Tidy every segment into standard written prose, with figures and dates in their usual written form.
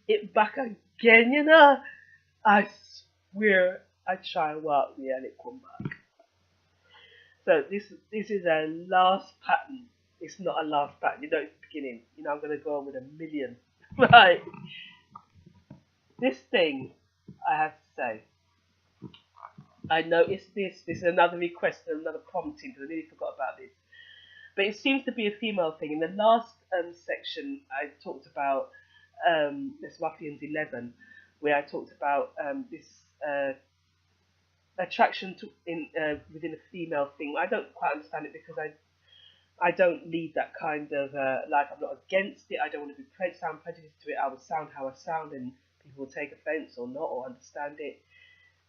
it back again, you know. I swear I try and work me and it come back. So this is a last pattern. It's not a last pattern, you know it's the beginning. You know, I'm gonna go on with a million. Right. This thing I have to say, I noticed this. This is another request and another prompting because I nearly forgot about this. But it seems to be a female thing. In the last section, I talked about this Ruffians 11, where I talked about this attraction to in within a female thing. I don't quite understand it because I don't lead that kind of life. I'm not against it. I don't want to be sound prejudiced to it. I will sound how I sound, and people will take offence or not or understand it.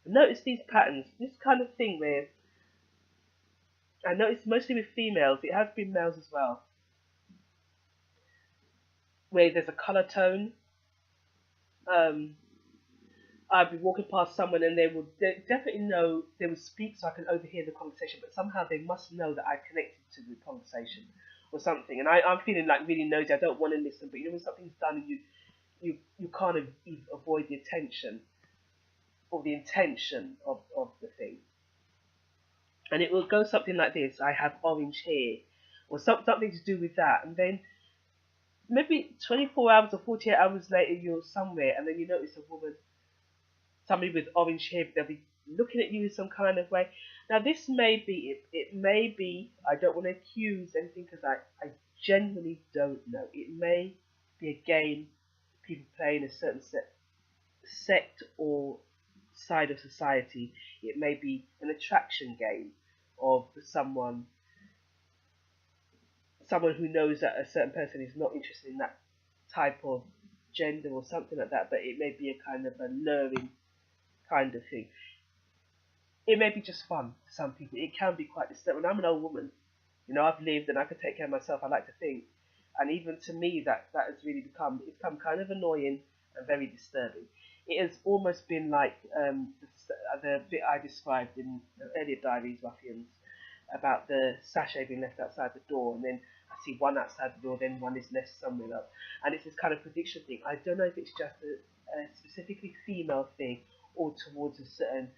But notice these patterns. This kind of thing where I notice mostly with females. It has been males as well, where there's a colour tone. Um, I'd be walking past someone and they definitely know they would speak so I can overhear the conversation, but somehow they must know that I connected to the conversation or something. And I'm feeling like really nosy. I don't want to listen, but you know when something's done and you can't avoid the attention or the intention of the thing. And it will go something like this: I have orange hair, or something to do with that, and then maybe 24 hours or 48 hours later you're somewhere and then you notice a woman, somebody with orange hair, they'll be looking at you in some kind of way. Now, this may be, it may be, I don't want to accuse anything because I genuinely don't know. It may be a game people play in a certain sect or side of society. It may be an attraction game of someone who knows that a certain person is not interested in that type of gender or something like that, but it may be a kind of a luring kind of thing. It may be just fun to some people. It can be quite disturbing. I'm an old woman. You know, I've lived and I can take care of myself, I like to think. And even to me, that has really become kind of annoying and very disturbing. It has almost been like the bit I described in the earlier diaries, Ruffians, about the sachet being left outside the door, and then I see one outside the door, then one is left somewhere else. And it's this kind of prediction thing. I don't know if it's just a specifically female thing or towards a certain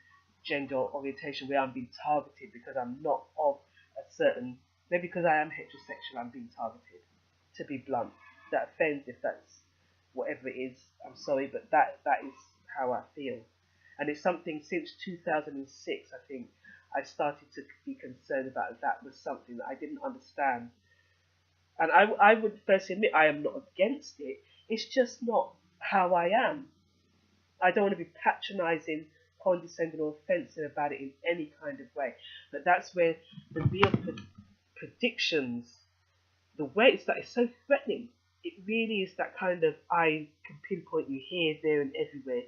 gender orientation where I'm being targeted because I'm not of a certain, maybe because I am heterosexual, I'm being targeted, to be blunt. That offends if that's whatever it is, I'm sorry, but that is how I feel. And it's something since 2006, I think, I started to be concerned about. That was something that I didn't understand. And I would first admit I am not against it. It's just not how I am. I don't want to be patronising, condescending, or offensive about it in any kind of way. But that's where the real predictions, the way it's that it's so threatening. It really is that kind of I can pinpoint you here, there, and everywhere,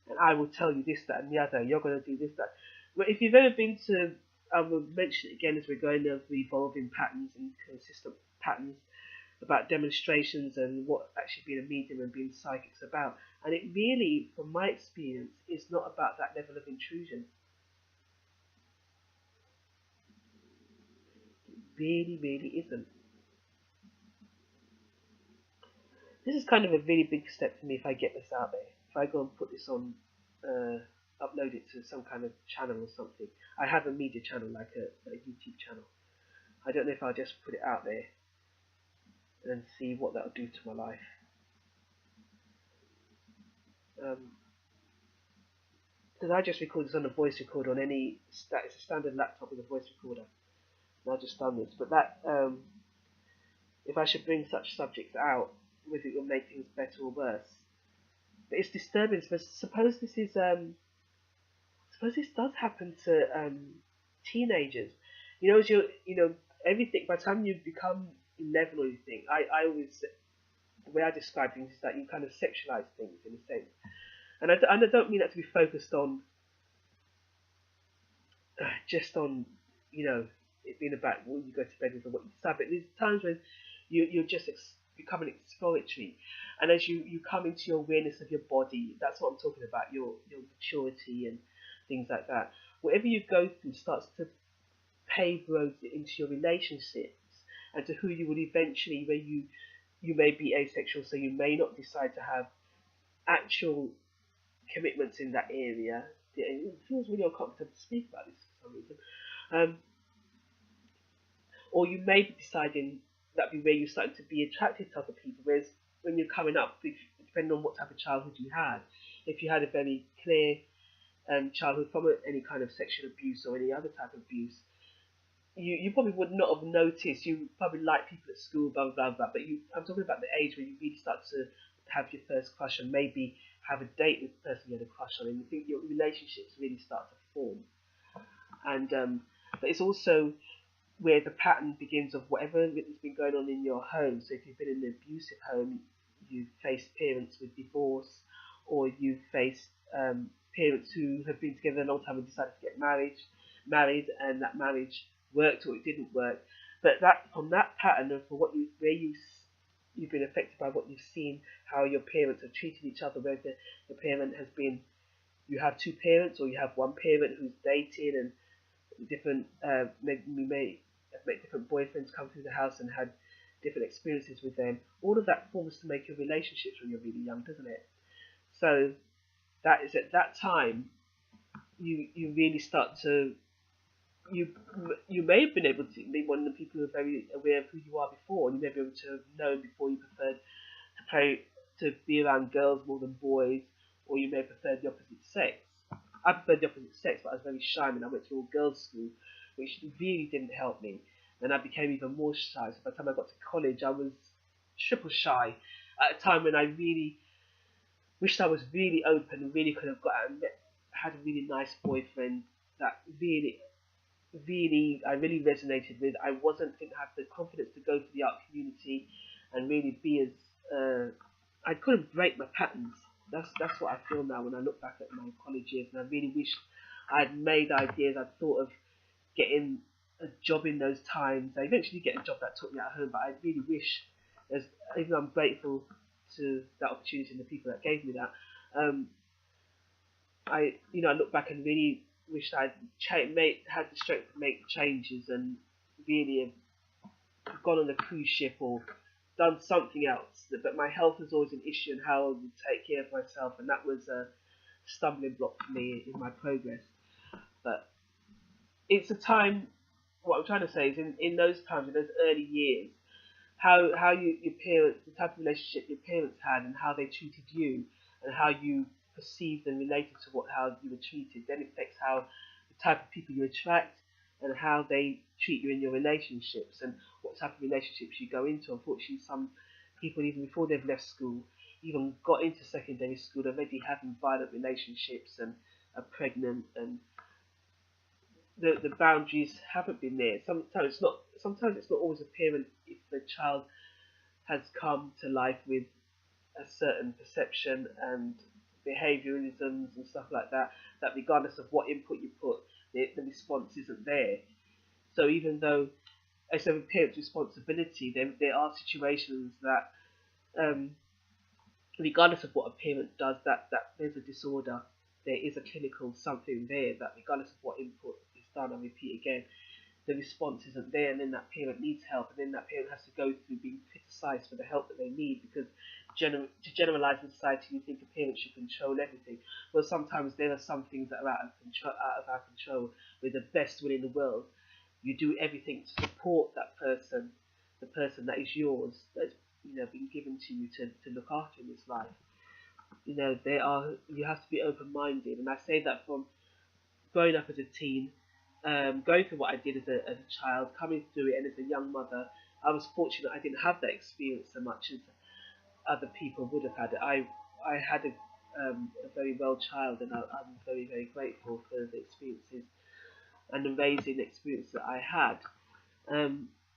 and I will tell you this, that, and the other. You're going to do this, that. But if you've ever been to, I will mention it again as we're going over evolving patterns and consistent patterns about demonstrations and what actually being a medium and being psychic's about. And it really, from my experience, is not about that level of intrusion. It really, really isn't. This is kind of a really big step for me if I get this out there. If I go and put this on, upload it to some kind of channel or something. I have a media channel, like a YouTube channel. I don't know if I'll just put it out there and see what that'll do to my life. Because I just record this on a voice recorder on it's a standard laptop with a voice recorder. And I've just done this. But that, if I should bring such subjects out, whether it will make things better or worse. But it's disturbing. Suppose this is, suppose this does happen to teenagers. You know, everything. By the time you become 11 or anything, I always, the way I describe things is that you kind of sexualize things in a sense. And I don't mean that to be focused on just on, it being about what you go to bed with and what you decide. But there's times when you're just becoming exploratory, and as you come into your awareness of your body, that's what I'm talking about. Your maturity and things like that. Whatever you go through starts to pave roads into your relationships and to who you will eventually, where you may be asexual, so you may not decide to have actual commitments in that area. It feels really uncomfortable to speak about this for some reason. Or you may be deciding that be where you're starting to be attracted to other people. Whereas when you're coming up, depending on what type of childhood you had, if you had a very clear childhood from any kind of sexual abuse or any other type of abuse, you probably would not have noticed. You probably like people at school, blah blah blah. But I'm talking about the age where you really start to have your first crush and maybe have a date with the person you had a crush on, and you think your relationships really start to form. And but it's also where the pattern begins of whatever has been going on in your home. So if you've been in an abusive home, you've faced parents with divorce, or you've faced parents who have been together a long time and decided to get married, and that marriage worked or it didn't work. But that from that pattern and for what you've been affected by what you've seen, how your parents have treated each other, whether the parent has been, you have two parents or you have one parent who's dating and different, maybe you may have met different boyfriends come through the house and had different experiences with them. All of that forms to make your relationships when you're really young, doesn't it? So that is at that time you really start to you may have been able to be one of the people who are very aware of who you are before, and you may be able to have known before you preferred to be around girls more than boys, or you may have preferred the opposite sex. I preferred the opposite sex, but I was very shy when I went to all girls school, which really didn't help me, and I became even more shy. So by the time I got to college, I was triple shy at a time when I really wished I was really open, really could have got out and had a really nice boyfriend that I really resonated with. I didn't have the confidence to go to the art community and really be as I couldn't break my patterns. That's what I feel now when I look back at my college years, and I really wish I'd made ideas. I'd thought of getting a job in those times. I eventually get a job that took me at home, but I really wish, even though I'm grateful to that opportunity and the people that gave me that, I look back and really wished I'd had the strength to make changes and really have gone on a cruise ship or done something else. But my health was always an issue and how I would take care of myself, and that was a stumbling block for me in my progress. But it's a time. What I'm trying to say is, in those times, in those early years, how your parents, the type of relationship your parents had, and how they treated you, and how you perceived and related to how you were treated, then affects how the type of people you attract and how they treat you in your relationships and what type of relationships you go into. Unfortunately, some people, even before they've left school, even got into secondary school, already having violent relationships and are pregnant, and the boundaries haven't been there. Sometimes it's not always apparent if the child has come to life with a certain perception and behavioralisms and stuff like that, that regardless of what input you put, the response isn't there. So even though it's a parent's responsibility, there are situations that, regardless of what a parent does, that there's a disorder, there is a clinical something there, that regardless of what input is done, I repeat again, the response isn't there, and then that parent needs help, and then that parent has to go through being criticised for the help that they need, because to generalise in society, you think a parent should control everything. Well, sometimes there are some things that are out of our control. With the best will in the world, you do everything to support that person, the person that is yours, that's been given to you to look after in this life. You have to be open-minded, and I say that from growing up as a teen, going through what I did as a child, coming through it, and as a young mother, I was fortunate I didn't have that experience so much as other people would have had. I had a very well child, and I'm very, very grateful for the experiences and the raising experience that I had.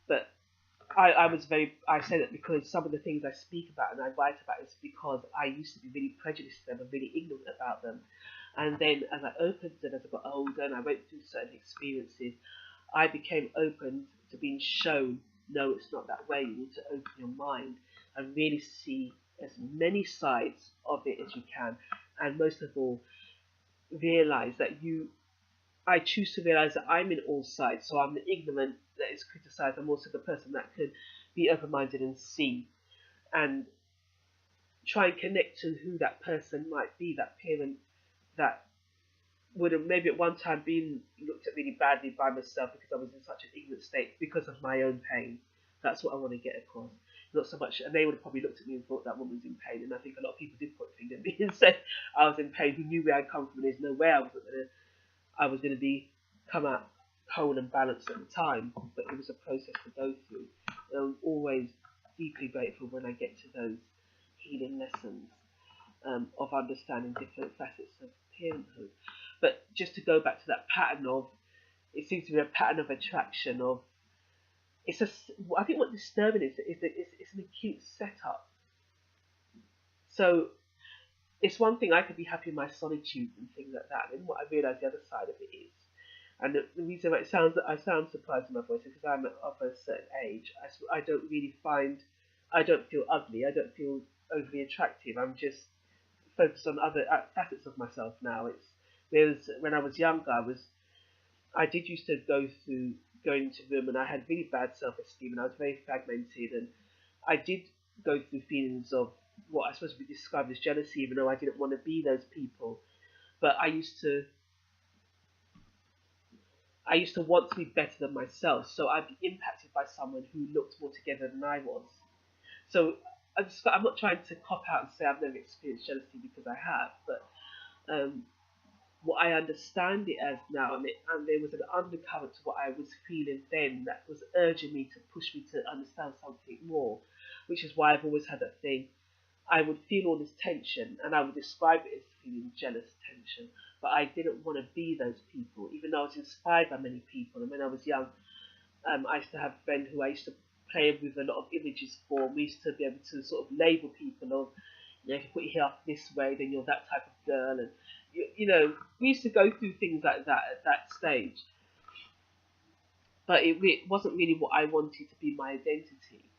But I say that because some of the things I speak about and I write about is because I used to be really prejudiced to them and really ignorant about them. And then as I opened and as I got older and I went through certain experiences, I became open to being shown, no, it's not that way. You need to open your mind and really see as many sides of it as you can. And most of all, realize that I choose to realize that I'm in all sides. So I'm the ignorant that is criticized. I'm also the person that could be open-minded and see. And try and connect to who that person might be, that parent that would have maybe at one time been looked at really badly by myself because I was in such an ignorant state because of my own pain. That's what I want to get across. Not so much, and they would have probably looked at me and thought that woman was in pain. And I think a lot of people did point a finger at me and said I was in pain. Who knew where I'd come from? And there's no way I was going to be come out whole and balanced at the time. But it was a process to go through. And I'm always deeply grateful when I get to those healing lessons of understanding different facets of parenthood. But just to go back to that pattern of, it seems to be a pattern of attraction of, I think what disturbing is it's an acute setup. So it's one thing I could be happy in my solitude and things like that, and what I realise the other side of it is, and the reason why I sound surprised in my voice is because I'm of a certain age. I don't really I don't feel ugly. I don't feel overly attractive. I'm just focused on other facets of myself now. Whereas when I was younger, I did used to go into room, and I had really bad self-esteem, and I was very fragmented, and I did go through feelings of what I suppose would be described as jealousy, even though I didn't want to be those people. But I used to want to be better than myself, so I'd be impacted by someone who looked more together than I was. So I'm not trying to cop out and say I've never experienced jealousy, because I have, but what I understand it as now, and there was an undercurrent to what I was feeling then that was urging me to push me to understand something more, which is why I've always had that thing. I would feel all this tension, and I would describe it as feeling jealous tension, but I didn't want to be those people, even though I was inspired by many people. And when I was young, I used to have a friend who I used to play with a lot of images for. We used to be able to sort of label people of, if you put your hair up this way, then you're that type of girl, and we used to go through things like that at that stage. But it wasn't really what I wanted to be my identity,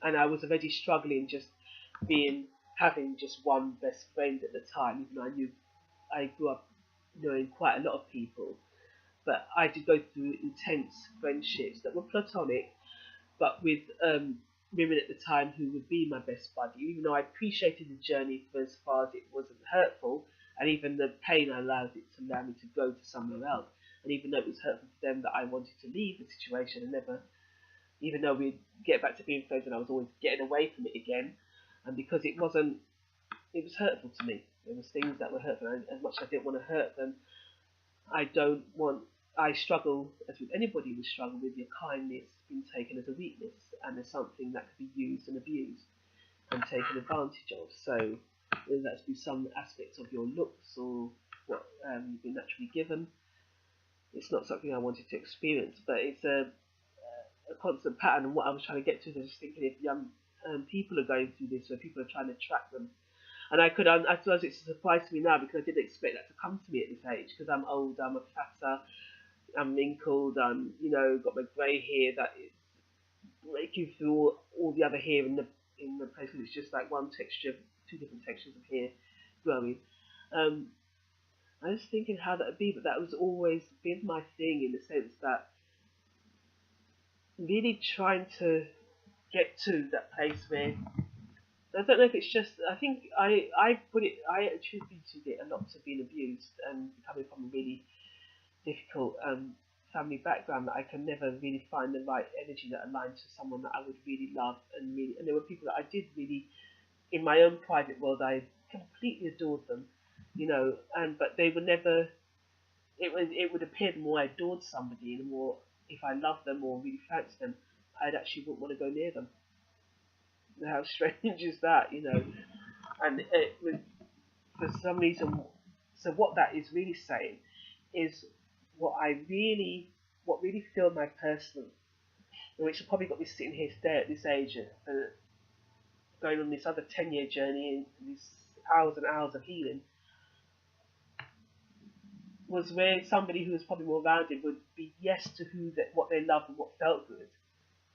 and I was already struggling just having just one best friend at the time. Even though I grew up knowing quite a lot of people, but I did go through intense friendships that were platonic, but with women at the time who would be my best buddy. Even though I appreciated the journey for as far as it wasn't hurtful, and even the pain allowed me to go to somewhere else. And even though it was hurtful for them that I wanted to leave the situation and never, even though we'd get back to being friends, and I was always getting away from it again, and because it was hurtful to me. There was things that were hurtful, and as much as I didn't want to hurt them, I struggle, as with anybody would struggle, with your kindness being taken as a weakness, and as something that could be used and abused and taken advantage of. So whether that's through some aspects of your looks or what you've been naturally given, it's not something I wanted to experience. But it's a constant pattern, and what I was trying to get to is just thinking if young people are going through this, where people are trying to track them. And I suppose it's a surprise to me now, because I didn't expect that to come to me at this age, because I'm old, I'm a fatter, I'm wrinkled, I'm, got my grey hair that is breaking through all the other hair in the place, and it's just like one texture, two different textures of hair growing. I was thinking how that would be, but that was always been my thing, in the sense that really trying to get to that place where, I don't know if it's just, I think I attributed it a lot to being abused and coming from a really difficult family background, that I can never really find the right energy that aligned to someone that I would really love, and there were people that I did really, in my own private world, I completely adored them, but they were never, it would appear the more I adored somebody, the more, if I loved them or really fancied them, I'd actually wouldn't want to go near them. How strange is that, And for some reason, so what that is really saying is what really filled my personal, which probably got me sitting here today at this age, going on this other 10-year journey and these hours and hours of healing, was where somebody who was probably more rounded would be yes to what they loved and what felt good.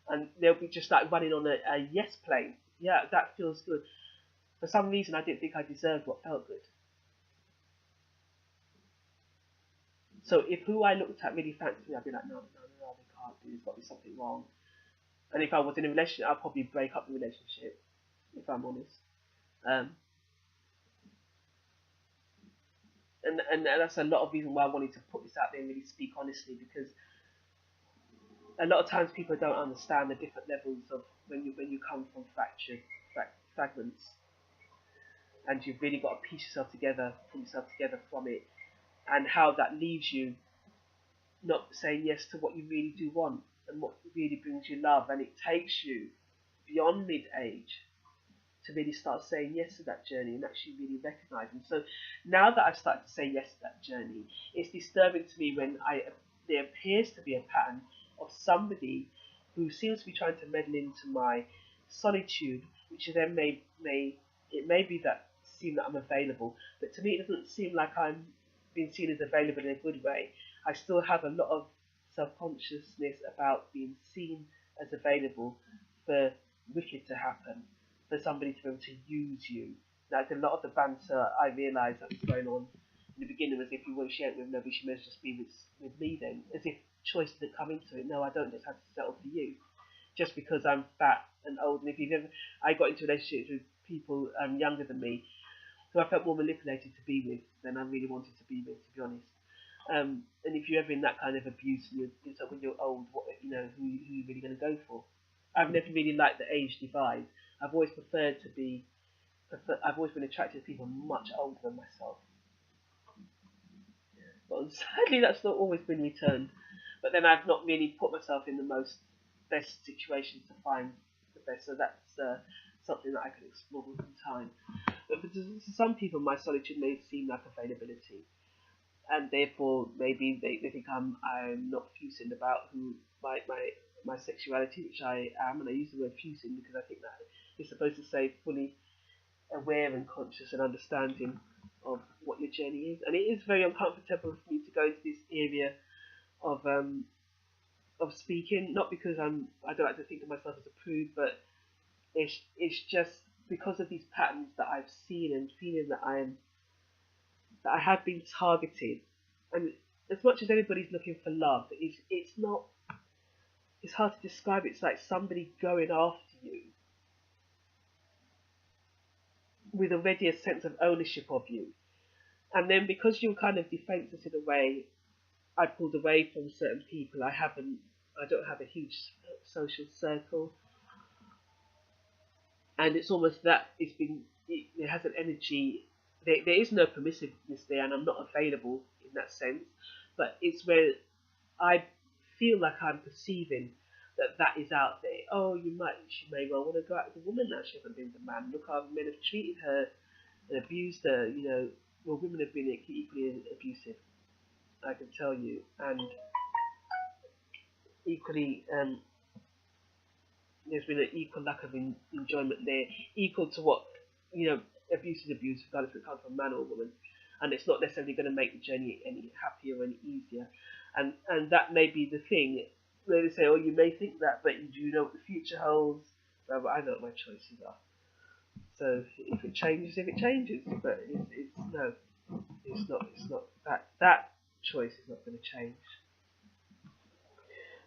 And they'll be just like running on a yes plane. Yeah, that feels good. For some reason, I didn't think I deserved what felt good. So if who I looked at really fancied me, I'd be like, no, they can't do. There's got to be something wrong. And if I was in a relationship, I'd probably break up the relationship, if I'm honest. Um, and that's a lot of reason why I wanted to put this out there and really speak honestly, because a lot of times people don't understand the different levels of when you come from fragments, and you've really got to piece yourself together, pull yourself together from it, and how that leaves you not saying yes to what you really do want and what really brings you love, and it takes you beyond mid-age to really start saying yes to that journey and actually really recognizing. So now that I've started to say yes to that journey, it's disturbing to me when there appears to be a pattern of somebody who seems to be trying to meddle into my solitude, which then may be that seem that I'm available, but to me it doesn't seem like I'm being seen as available in a good way. I still have a lot of self-consciousness about being seen as available for wicked to happen, for somebody to be able to use you. Like a lot of the banter I realised that was going on in the beginning was, if you weren't sharing with nobody, she must just be with me then, as if choice didn't come into it. No, I don't just have to settle for you just because I'm fat and old. And if you've ever, I got into relationships with people younger than me who I felt more manipulated to be with than I really wanted to be with, to be honest. And if you're ever in that kind of abuse, and when you're old, who are you really going to go for? I've never really liked the age divide. I've always I've always been attracted to people much older than myself. But sadly, that's not always been returned. But then I've not really put myself in the most best situations to find the best. So that's something that I can explore with time. But to some people, my solitude may seem like availability, and therefore maybe they think I'm not fusing about who my sexuality, which I am, and I use the word fusing because I think that it's supposed to say fully aware and conscious and understanding of what your journey is. And it is very uncomfortable for me to go into this area of speaking, not because I don't like to think of myself as a prude, but it's just because of these patterns that I've seen and feeling that I have been targeted. And as much as anybody's looking for love, it's not, it's hard to describe. It's like somebody going after you with already a sense of ownership of you. And then because you're kind of defenseless in a way, I pulled away from certain people. I don't have a huge social circle. And it's almost that it has an energy, there is no permissiveness there, and I'm not available in that sense. But it's where I feel like I'm perceiving that is out there. Oh, she may well want to go out with a woman now. She hasn't been with a man. Look how men have treated her and abused her. Well, women have been equally abusive, I can tell you, and equally, there's been an equal lack of enjoyment there, equal to what, abuse is abuse, regardless if it comes from a man or a woman, and it's not necessarily going to make the journey any happier or any easier, and that may be the thing. Where they say, oh, you may think that, but do you know what the future holds? Well, I know what my choices are. So if it changes, it changes. But it's no, it's not. It's not that choice is not going to change,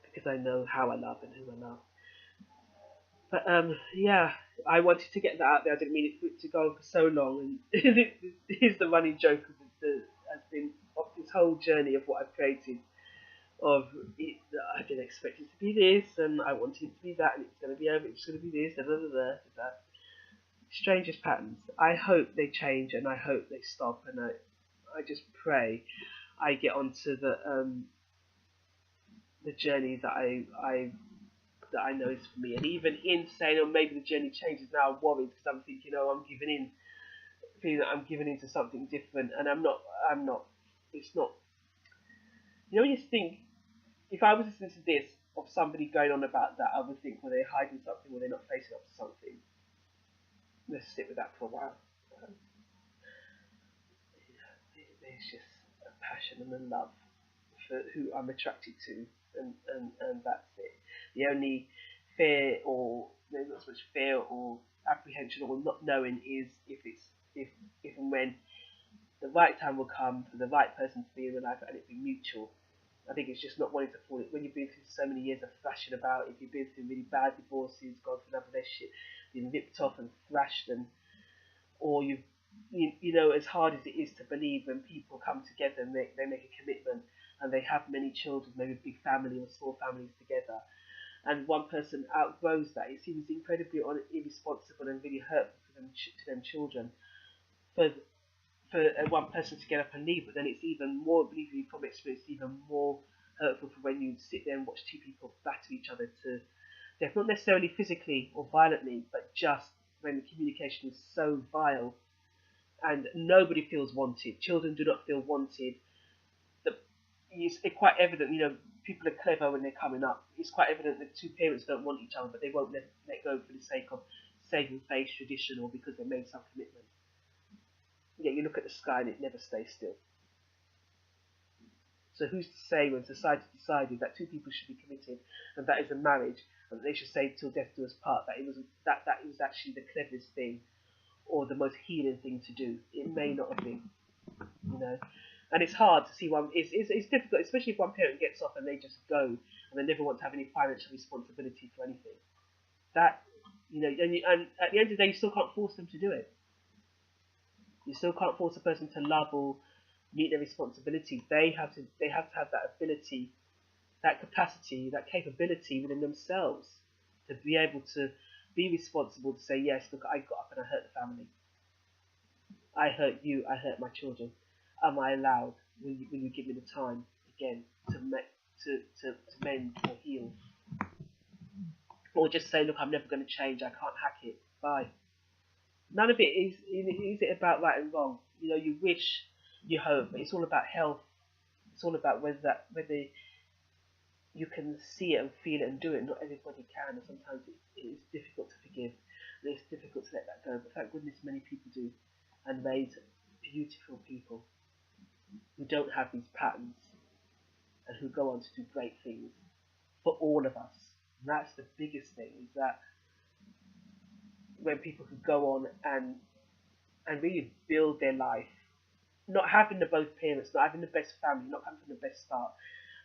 because I know how I love and who I love. But yeah, I wanted to get that out there. I didn't mean it for it to go on for so long. And here's the running joke has been of this whole journey of what I've created. I didn't expect it to be this, and I wanted it to be that, and it's going to be over. It's going to be this, and that. Strangest patterns. I hope they change, and I hope they stop, and I just pray I get onto the journey that I know is for me. And even in saying, oh, maybe the journey changes now, I'm worried because I'm thinking, oh, I'm giving in, feeling that I'm giving into something different, and I'm not. It's not. When you think, if I was listening to this of somebody going on about that, I would think, well, they're hiding something, or they're not facing up to something. Let's sit with that for a while. There's just a passion and a love for who I'm attracted to, and that's it. The only fear, or there's not so much fear or apprehension or not knowing, is if and when the right time will come for the right person to be in your life, and it be mutual. I think it's just not wanting to fall. When you've been through so many years of thrashing about, if you've been through really bad divorces, gone through another relationship, been ripped off and thrashed and or you know, as hard as it is to believe when people come together and they make a commitment and they have many children, maybe big family or small families together, and one person outgrows that, it seems incredibly irresponsible and really hurtful to them children for one person to get up and leave. But then it's even more, believe me from experience, even more hurtful for when you sit there and watch two people batter each other to death, not necessarily physically or violently, but just when the communication is so vile and nobody feels wanted. Children do not feel wanted. It's quite evident, you know, people are clever when they're coming up. It's quite evident that two parents don't want each other, but they won't let go for the sake of saving face, tradition, or because they made some commitment. Yeah, you look at the sky and it never stays still. So who's to say when society decided that two people should be committed and that is a marriage and they should say till death do us part, that it was that it was actually the cleverest thing or the most healing thing to do? It may not have been, you know. And it's hard to see one. It's difficult, especially if one parent gets off and they just go and they never want to have any financial responsibility for anything. That, you know, and at the end of the day, you still can't force them to do it. You still can't force a person to love or meet their responsibility. They have to have that ability, that capacity, that capability within themselves to be able to be responsible, to say, yes, look, I got up and I hurt the family. I hurt you, I hurt my children. Am I allowed? Will you give me the time again to mend or heal? Or just say, look, I'm never going to change, I can't hack it, bye. None of it is it about right and wrong. You know, you wish, you hope, but it's all about health. It's all about whether you can see it and feel it and do it. Not everybody can, and sometimes it is difficult to forgive, and it's difficult to let that go. But thank goodness many people do, and raise beautiful people who don't have these patterns and who go on to do great things for all of us. And that's the biggest thing, is that when people could go on and really build their life, not having the both parents, not having the best family, not having the best start,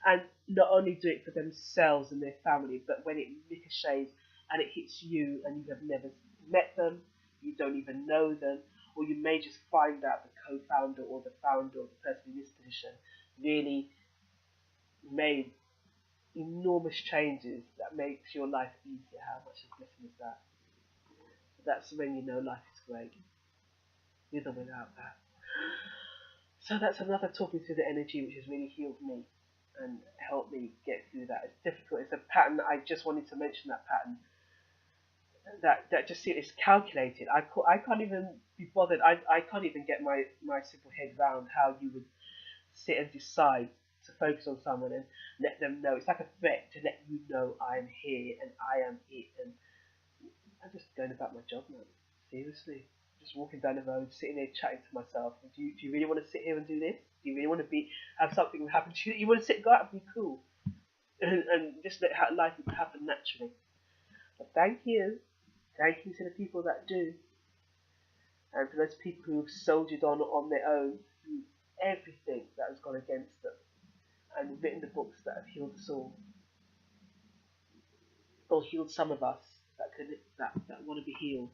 and not only do it for themselves and their family, but when it ricochets and it hits you and you have never met them, you don't even know them, or you may just find out the co-founder or the founder or the person in this position really made enormous changes that makes your life easier. How much of a blessing is that? That's when you know life is great, with or without that. So that's another talking through the energy which has really healed me and helped me get through that. It's difficult. It's a pattern. I just wanted to mention that pattern. That just it's calculated. I can't even be bothered. I can't even get my simple head round how you would sit and decide to focus on someone and let them know. It's like a threat to let you know I am here and I am it, and I'm just going about my job now. Seriously. Just walking down the road, sitting there chatting to myself. Do you really want to sit here and do this? Do you really want to have something happen to you? You want to sit, go out and be cool, and just let life happen naturally. But thank you to the people that do, and for those people who have soldiered on their own through everything that has gone against them, and written the books that have healed us all, or healed some of us that want to be healed.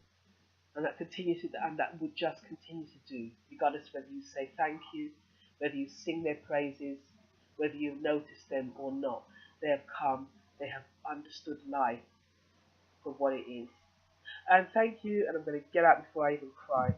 And that continues to, and that would just continue to do, regardless of whether you say thank you, whether you sing their praises, whether you've noticed them or not. They have come, they have understood life for what it is. And thank you, and I'm going to get out before I even cry.